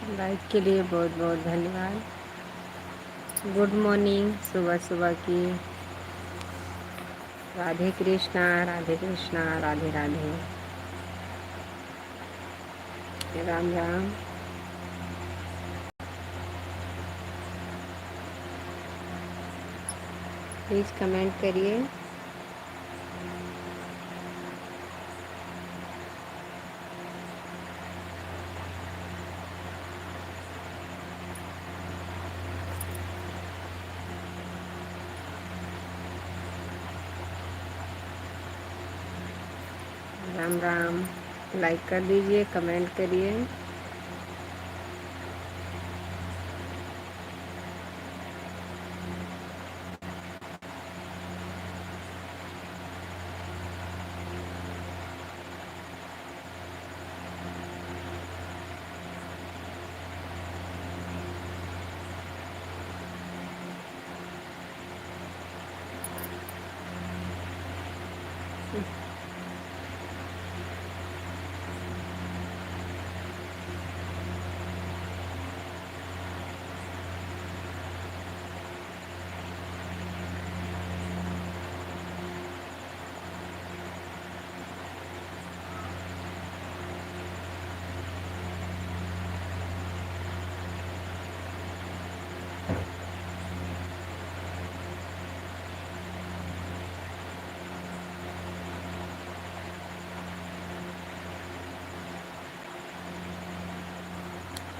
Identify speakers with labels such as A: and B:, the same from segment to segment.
A: Like के लिए बहुत बहुत धन्यवाद। गुड मॉर्निंग, सुबह सुबह की। राधे कृष्णा, राधे कृष्णा, राधे राधे, राम राम। प्लीज़ कमेंट करिए। राम राम। लाइक कर दीजिए, कमेंट करिए।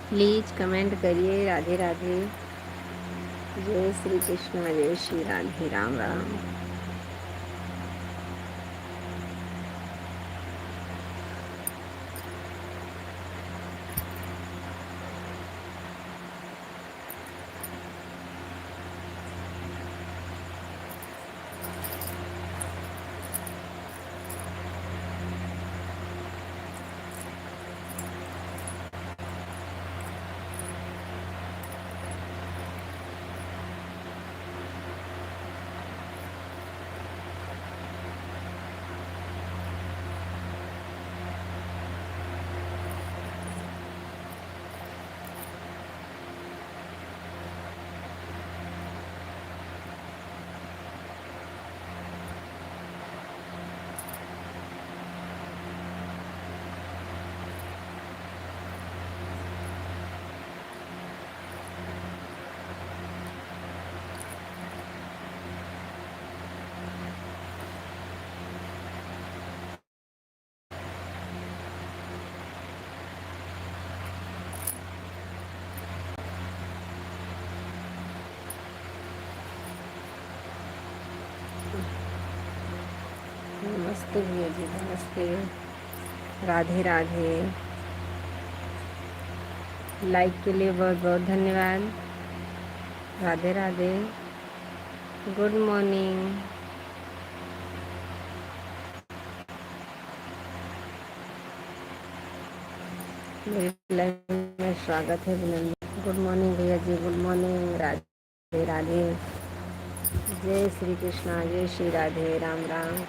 A: प्लीज़ कमेंट करिए। राधे राधे, जय श्री कृष्ण, जय श्री राधे, राम राम। नमस्ते भैया जी, नमस्ते। राधे राधे। लाइक के लिए बहुत बहुत धन्यवाद। Radhe Radhe, good morning. मेरे लाइव में स्वागत है अभिनंदन। गुड मॉर्निंग भैया जी, गुड मॉर्निंग। राधे राधे, जय श्री कृष्णा, जय श्री राधे, राम राम।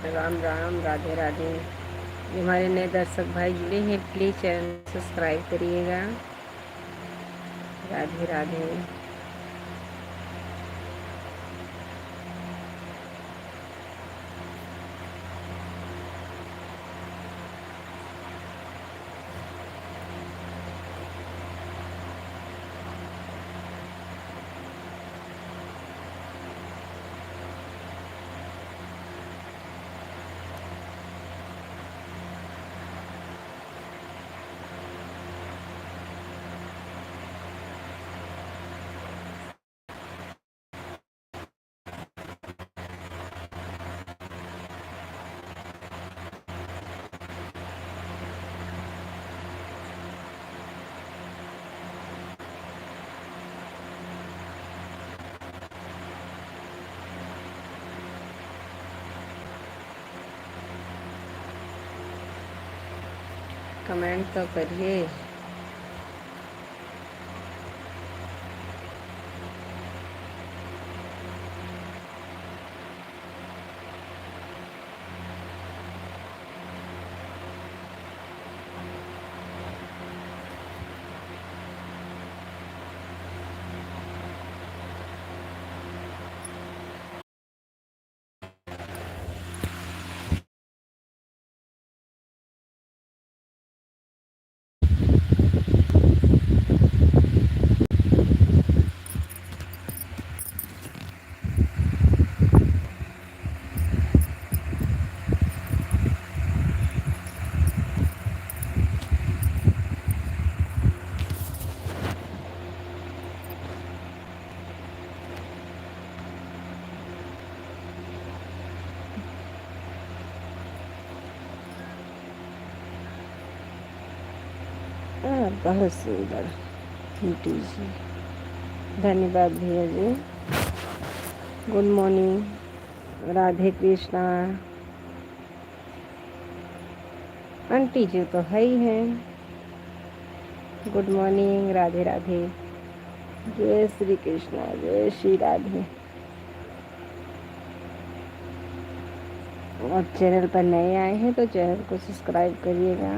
A: राम राम, राधे राधे। जो हमारे नए दर्शक भाई जुड़े हैं, प्लीज़ चैनल सब्सक्राइब करिएगा। राधे राधे। कमेंट तो करिए। बहुत सुंदर आंटी जी, धन्यवाद भैया जी। Good morning, Radhe Krishna. Aunty ji तो है ही हैं। गुड मॉर्निंग, राधे राधे, जय श्री कृष्णा, जय श्री राधे। और चैनल पर नए आए हैं तो चैनल को सब्सक्राइब करिएगा।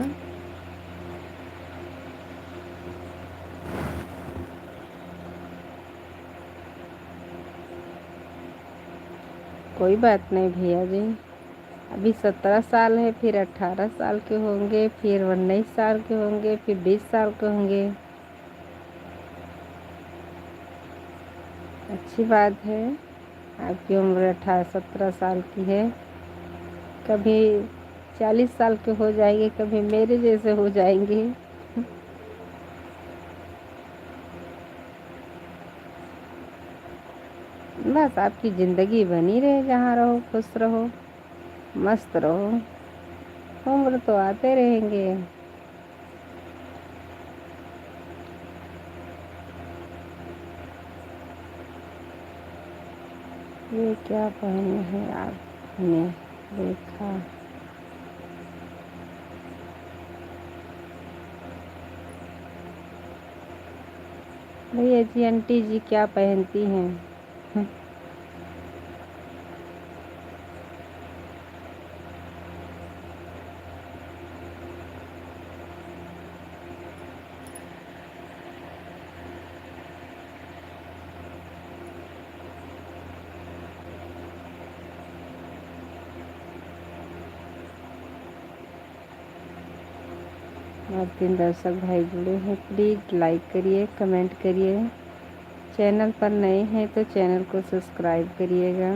A: कोई बात नहीं भैया जी, अभी 17 साल है, फिर 18 साल के होंगे, फिर 19 साल के होंगे, फिर 20 साल के होंगे। अच्छी बात है, आपकी उम्र 18-17 साल की है। कभी 40 साल के हो जाएंगे, कभी मेरे जैसे हो जाएंगे। बस आपकी ज़िंदगी बनी रहे, जहाँ रहो खुश रहो, मस्त रहो। उम्र तो आते रहेंगे। ये क्या पहने हैं आपने देखा? भैया जी, आंटी जी क्या पहनती हैं? और 3 दर्शक भाई जुड़े हैं, प्लीज़ लाइक करिए, कमेंट करिए। चैनल पर नए हैं तो चैनल को सब्सक्राइब करिएगा।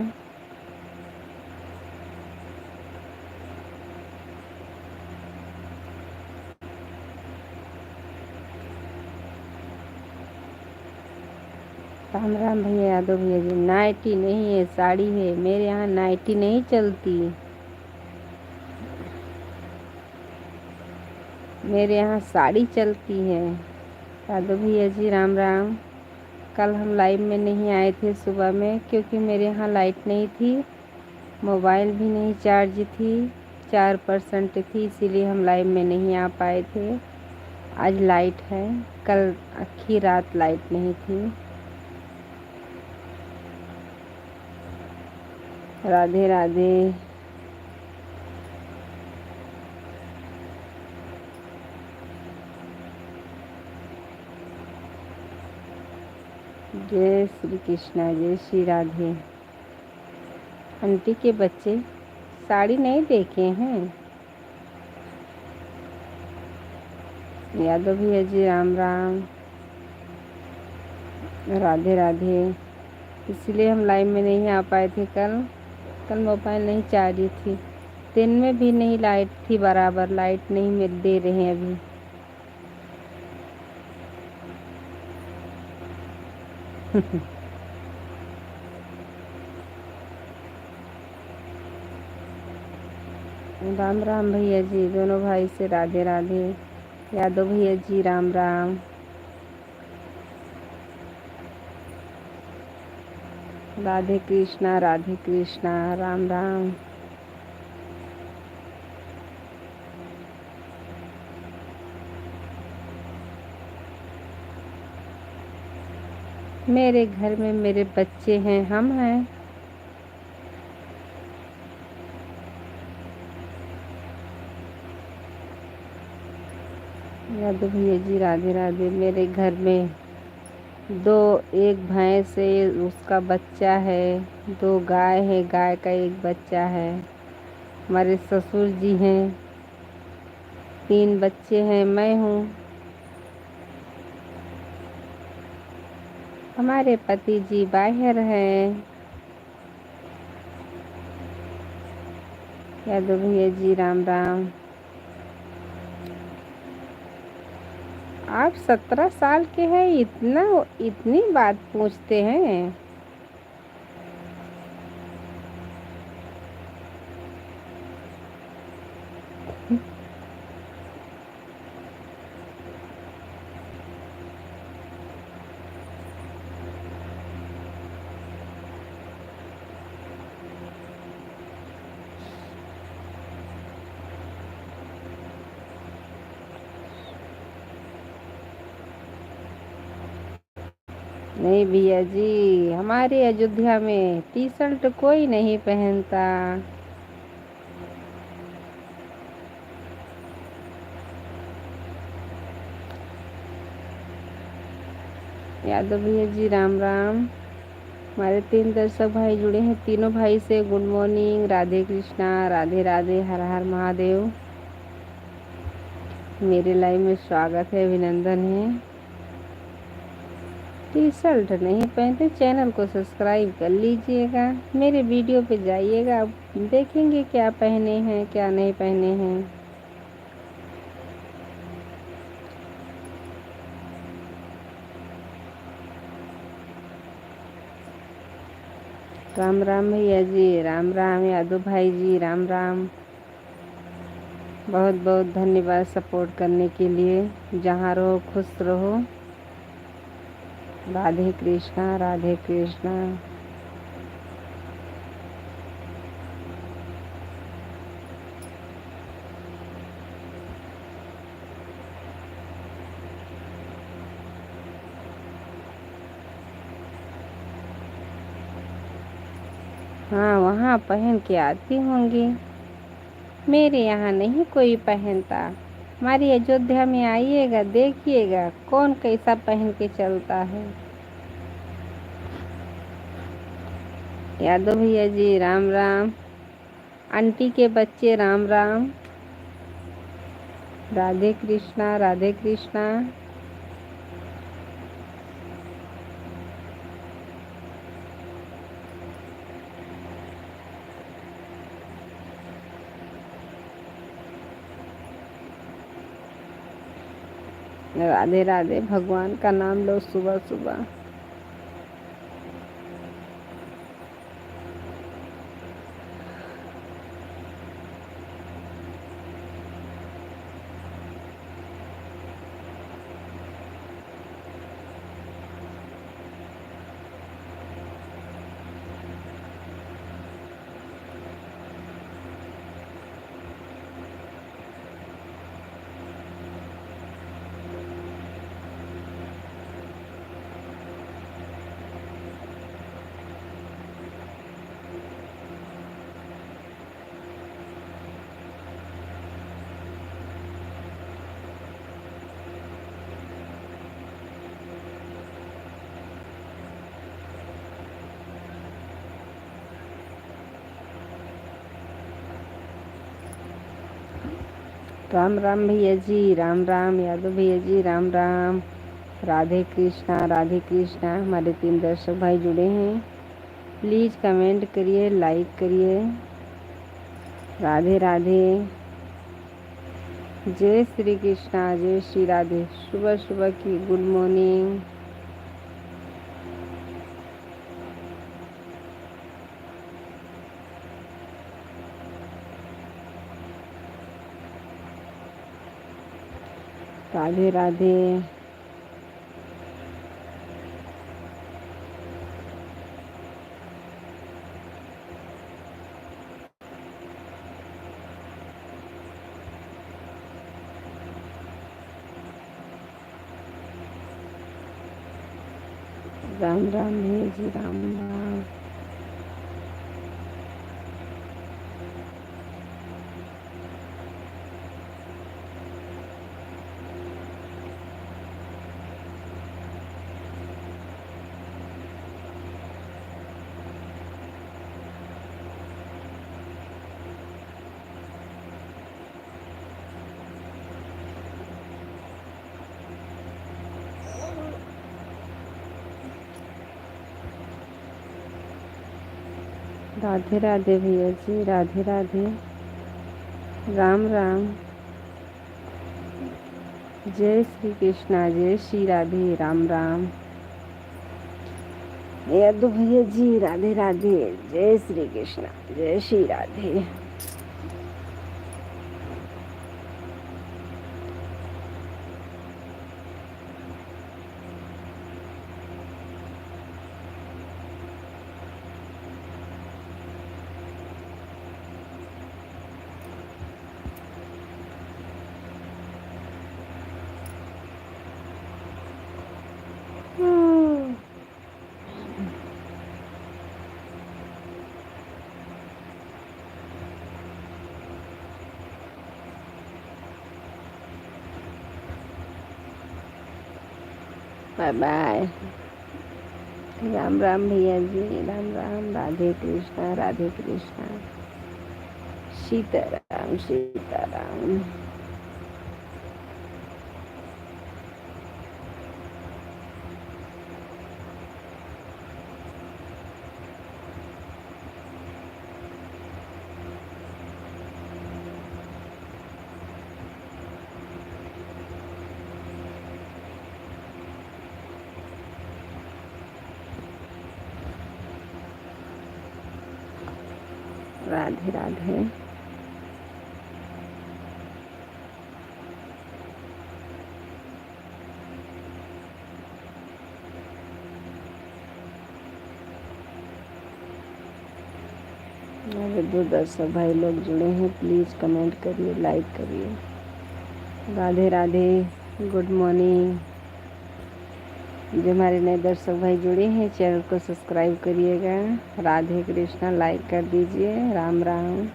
A: राम राम भैया यादव भैया जी। नाइटी नहीं है, साड़ी है। मेरे यहाँ नाइटी नहीं चलती, मेरे यहाँ साड़ी चलती है। यादव भैया जी राम राम। कल हम लाइव में नहीं आए थे सुबह में, क्योंकि मेरे यहाँ लाइट नहीं थी, मोबाइल भी नहीं चार्ज थी, 4% थी, इसीलिए हम लाइव में नहीं आ पाए थे। आज लाइट है, कल आखिरी रात लाइट नहीं थी। राधे राधे। जय श्री कृष्णा, जय श्री राधे। आंटी के बच्चे साड़ी नहीं देखे हैं? यादव भैया जी राम राम, राधे राधे। इसलिए हम लाइव में नहीं आ पाए थे कल। कल मोबाइल नहीं चार्ज थी, दिन में भी नहीं लाइट थी, बराबर लाइट नहीं मिल दे रहे हैं अभी। राम राम भैया जी, दोनों भाई से राधे राधे। यादव भैया जी राम राम। राधे कृष्णा, राधे कृष्णा, राम राम। मेरे घर में मेरे बच्चे हैं, हम हैं। यादव भैया जी राधे राधे। मेरे घर में दो, एक भैंस है, उसका बच्चा है। दो गाय है, गाय का एक बच्चा है। हमारे ससुर जी हैं, 3 बच्चे हैं, मैं हूँ। हमारे पति जी बाहर हैं। यादव भैया जी राम राम। आप 17 साल के हैं, इतनी बात पूछते हैं। नहीं भैया जी, हमारे अयोध्या में टी शर्ट कोई नहीं पहनता। यादव भैया जी राम राम। हमारे 3 दर्शक भाई जुड़े हैं, तीनों भाई से गुड मॉर्निंग, राधे कृष्णा, राधे राधे, हर हर महादेव। मेरे लाइव में स्वागत है, अभिनंदन है। टी शर्ट नहीं पहनते, चैनल को सब्सक्राइब कर लीजिएगा, मेरे वीडियो पे जाइएगा, अब देखेंगे क्या पहने हैं क्या नहीं पहने हैं। राम राम भैया जी राम राम। यादव भाई जी राम राम। बहुत बहुत धन्यवाद सपोर्ट करने के लिए। जहाँ रहो खुश रहो। राधे कृष्णा राधे कृष्णा। हाँ, वहाँ पहन के आती होंगी, मेरे यहाँ नहीं कोई पहनता। हमारी अयोध्या में आइएगा, देखिएगा कौन कैसा पहन के चलता है। यादव भैया जी राम राम। आंटी के बच्चे राम राम। राधे कृष्णा राधे कृष्णा। राधे राधे। भगवान का नाम लो सुबह सुबह। राम राम भैया जी राम राम। यादव भैया जी राम राम। राधे कृष्णा राधे कृष्णा। हमारे 3 दर्शक भाई जुड़े हैं, प्लीज़ कमेंट करिए, लाइक करिए। राधे राधे। जय श्री कृष्णा जय श्री राधे। सुबह सुबह की गुड मॉर्निंग। राधे राधे। राम राम भैया जी, राम राम। राधे राधे भैया जी, राधे राधे, राम राम। जय श्री कृष्णा, जय श्री राधे, राम राम। यादव भैया जी, राधे राधे, जय श्री कृष्णा, जय श्री राधे। Bye bye. राम राम भैया जी, राम राम। राधे कृष्णा, राधे कृष्णा, सीताराम सीताराम। राधे राधे। मेरे दो दर्शक भाई लोग जुड़े हैं, प्लीज़ कमेंट करिए, लाइक करिए। Radhe Radhe, good morning. जो हमारे नए दर्शक भाई जुड़े हैं, चैनल को सब्सक्राइब करिएगा। राधे कृष्णा, लाइक कर दीजिए। राम राम।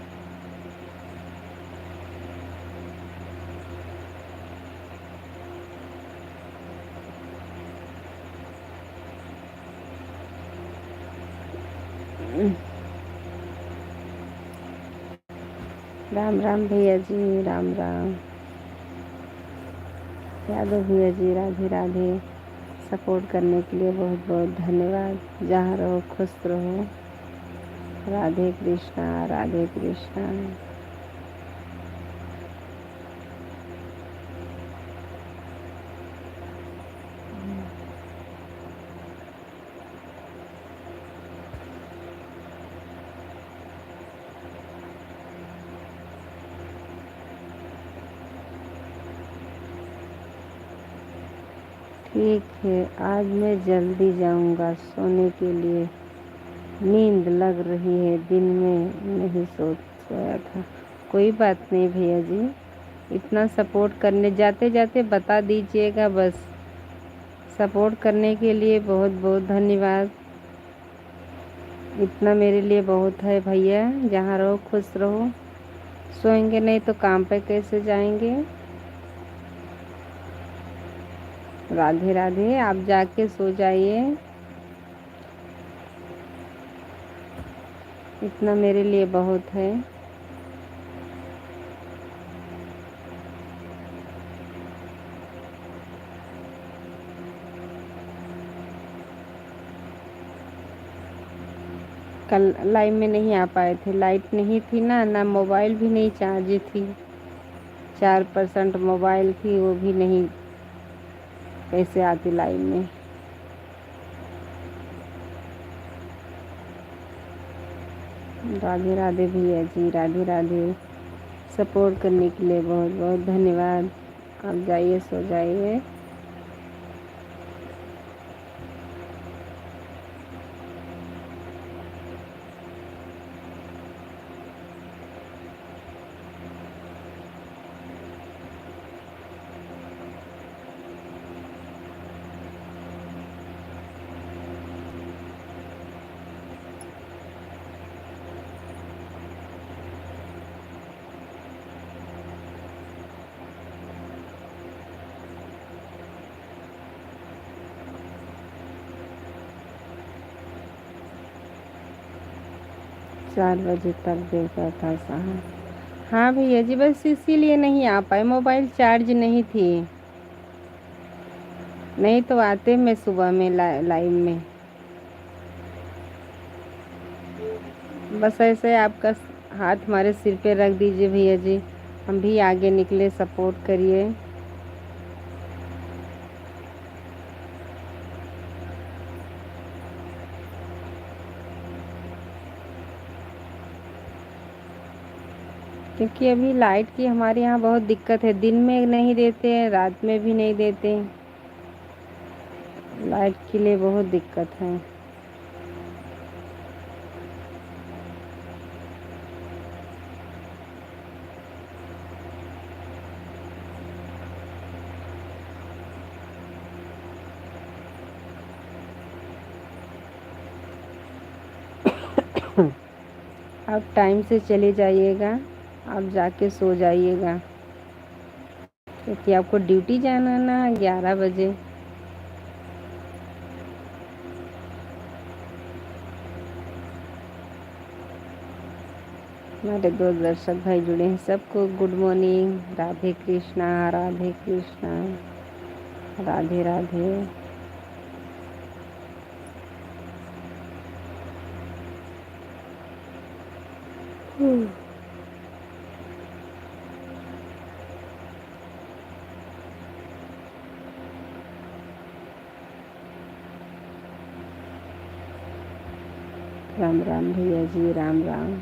A: राम राम भैया जी, राम राम। यादव भैया जी, राधे राधे। सपोर्ट करने के लिए बहुत बहुत धन्यवाद। जहाँ रहो खुश रहो। राधे कृष्णा, राधे कृष्णा। ठीक है, आज मैं जल्दी जाऊंगा सोने के लिए। नींद लग रही है, दिन में नहीं सोया था। कोई बात नहीं भैया जी, इतना सपोर्ट करने जाते जाते बता दीजिएगा बस। सपोर्ट करने के लिए बहुत बहुत धन्यवाद। इतना मेरे लिए बहुत है भैया। जहाँ रहो खुश रहो। सोएंगे नहीं तो काम पे कैसे जाएंगे। राधे राधे, आप जाके सो जाइए। इतना मेरे लिए बहुत है। कल लाइव में नहीं आ पाए थे, लाइट नहीं थी ना मोबाइल भी नहीं चार्ज थी। 4% मोबाइल थी, वो भी नहीं। कैसे आती लाइव में। राधे राधे भैया जी, राधे राधे। सपोर्ट करने के लिए बहुत बहुत धन्यवाद। आप जाइए, सो जाइए। 4 बजे तक देखा था साहब। हाँ भैया जी, बस इसीलिए नहीं आ पाए, मोबाइल चार्ज नहीं थी, नहीं तो आते मैं सुबह में लाइव में। बस ऐसे आपका हाथ हमारे सिर पे रख दीजिए भैया जी, हम भी आगे निकले, सपोर्ट करिए। क्योंकि अभी लाइट की हमारे यहाँ बहुत दिक्कत है, दिन में नहीं देते हैं, रात में भी नहीं देते, लाइट के लिए बहुत दिक्कत है। आप टाइम से चले जाइएगा, आप जाके सो जाइएगा, क्योंकि आपको ड्यूटी जाना है ना 11 बजे। हमारे 2 दर्शक भाई जुड़े हैं, सबको गुड मॉर्निंग, राधे कृष्णा, राधे कृष्णा, राधे राधे। राम राम भैया जी, राम राम।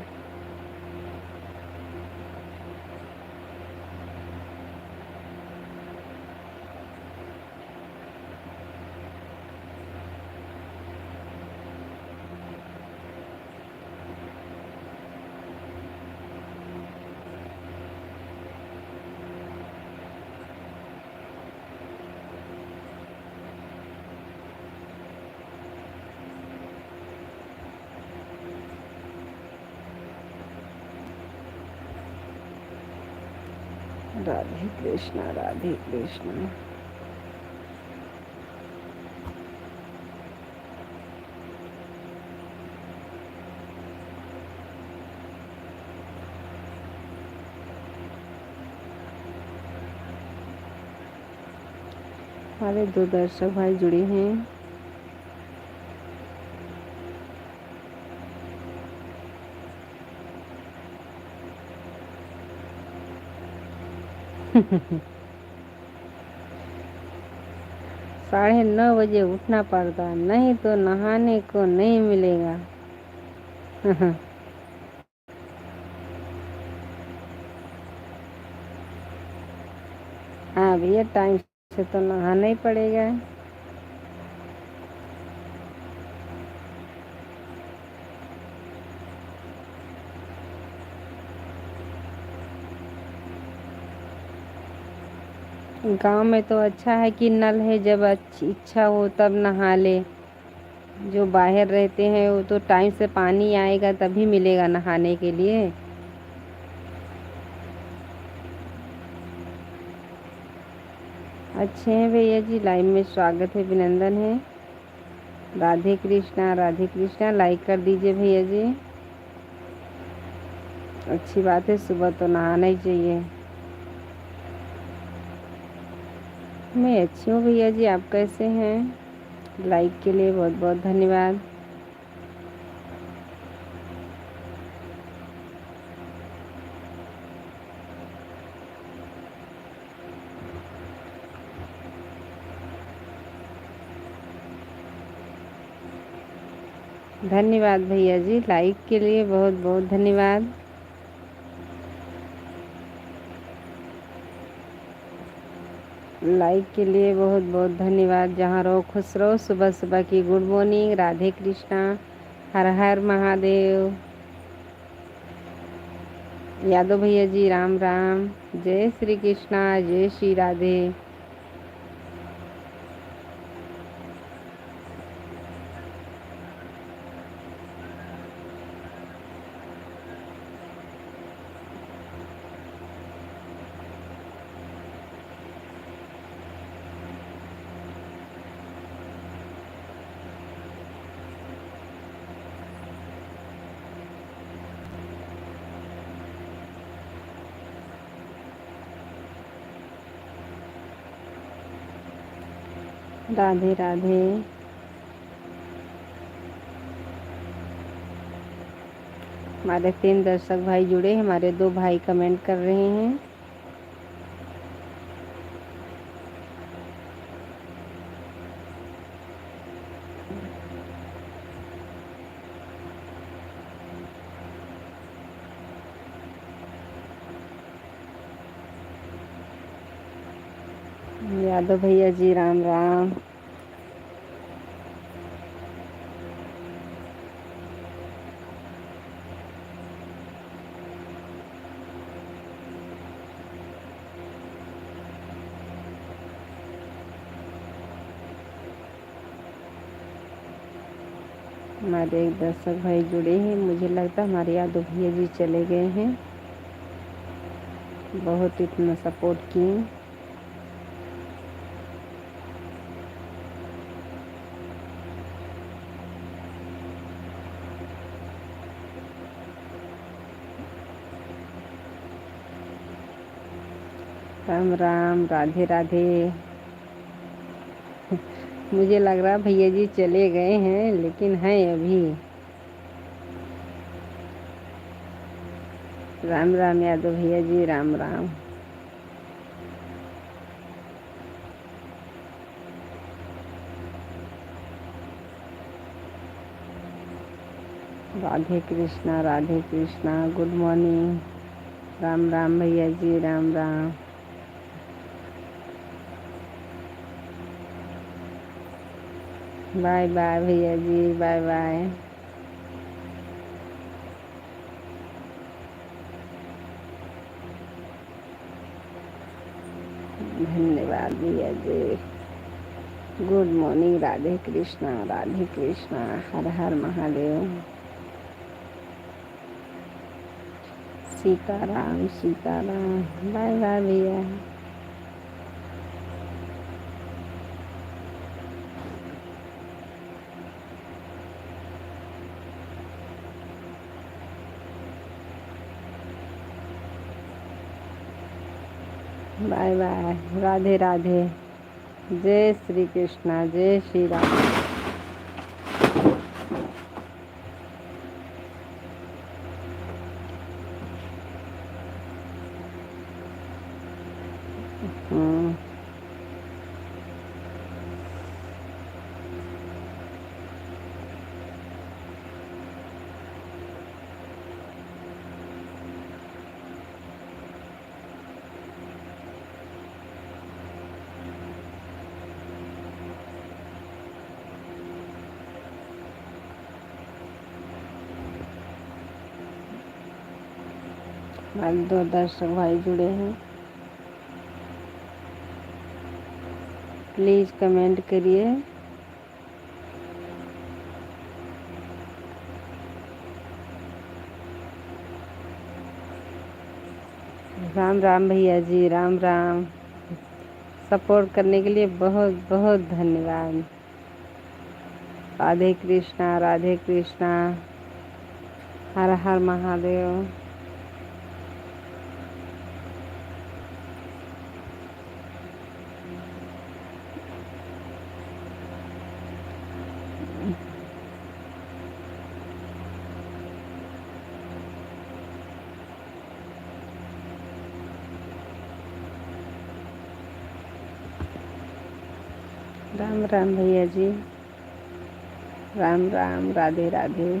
A: राधे कृष्णा, राधे कृष्णा। हमारे 2 दर्शक भाई जुड़े हैं। साढ़े 9 बजे उठना पड़ता, नहीं तो नहाने को नहीं मिलेगा। हाँ भैया, टाइम से तो नहाना ही पड़ेगा। गांव में तो अच्छा है कि नल है, जब अच्छी इच्छा हो तब नहा ले। जो बाहर रहते हैं वो तो टाइम से पानी आएगा तभी मिलेगा नहाने के लिए। अच्छे हैं भैया जी, लाइव में स्वागत है, अभिनंदन है। राधे कृष्णा, राधे कृष्णा, लाइक कर दीजिए भैया जी। अच्छी बात है, सुबह तो नहाना ही चाहिए। मैं अच्छी हूँ भैया जी, आप कैसे हैं? लाइक के लिए बहुत बहुत धन्यवाद। धन्यवाद भैया जी, लाइक के लिए बहुत बहुत धन्यवाद। लाइक के लिए बहुत बहुत धन्यवाद। जहाँ रहो खुश रहो। सुबह सुबह की गुड मॉर्निंग, राधे कृष्णा, हर हर महादेव। यादव भैया जी, राम राम, जय श्री कृष्णा, जय श्री राधे। राधे राधे। हमारे 3 दर्शक भाई जुड़े हैं, हमारे 2 भाई कमेंट कर रहे हैं। यादव भैया जी राम राम। हमारे एक दर्शक भाई जुड़े हैं, मुझे लगता है हमारे यादव भैया जी चले गए हैं। बहुत इतना सपोर्ट किए। राम राम, राधे राधे। मुझे लग रहा भैया जी चले गए हैं, लेकिन हैं अभी। राम राम यादव भैया जी राम राम। Radhe Krishna, Radhe Krishna, good morning. राम राम भैया जी राम राम। बाय बाय भैया जी, बाय बाय। धन्यवाद भैया जी। Good morning, Radhe Krishna, Radhe Krishna, Har Har Mahadev. Sitaram Sitaram. Bye bye भैया। Bye bye, Radhe Radhe. जय श्री कृष्णा, जय श्री राम। हमारे 2 दर्शक भाई जुड़े हैं, प्लीज कमेंट करिए। राम राम भैया जी राम राम। सपोर्ट करने के लिए बहुत बहुत धन्यवाद। राधे कृष्णा, राधे कृष्णा, हर हर महादेव। राम राम भैया जी राम राम, राधे राधे।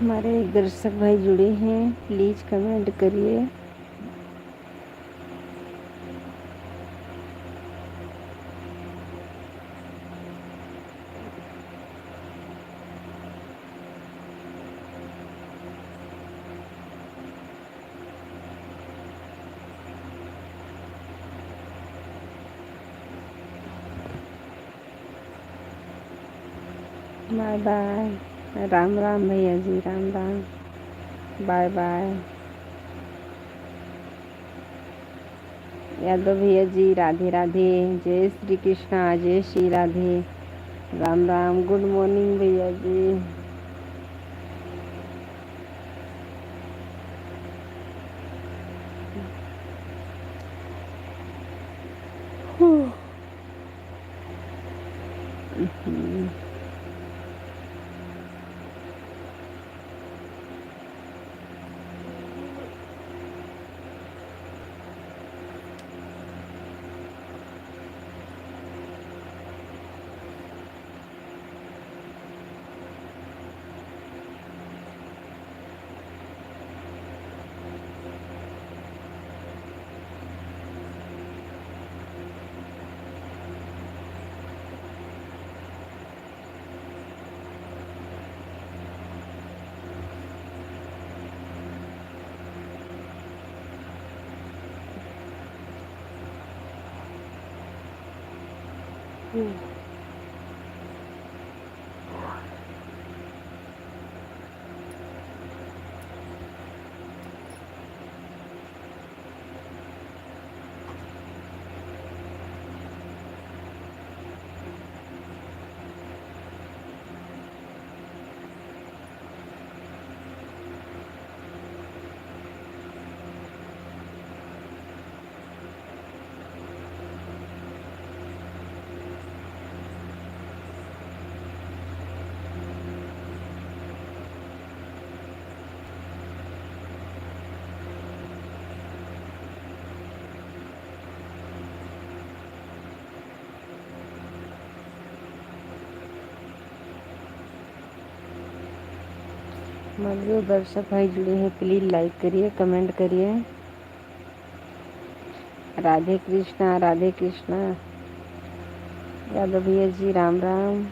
A: हमारे एक दर्शक भाई जुड़े हैं, प्लीज कमेंट करिए। Bye bye. राम राम भैया जी, राम राम। Bye bye. यादव भैया जी, राधे राधे। जय श्री कृष्णा, जय श्री राधे। राम राम। गुड मॉर्निंग भैया जी। हमारे जो दर्शक भाई जुड़े हैं, प्लीज लाइक करिए, कमेंट करिए। राधे कृष्णा, राधे कृष्णा। यादव भैया जी, राम राम।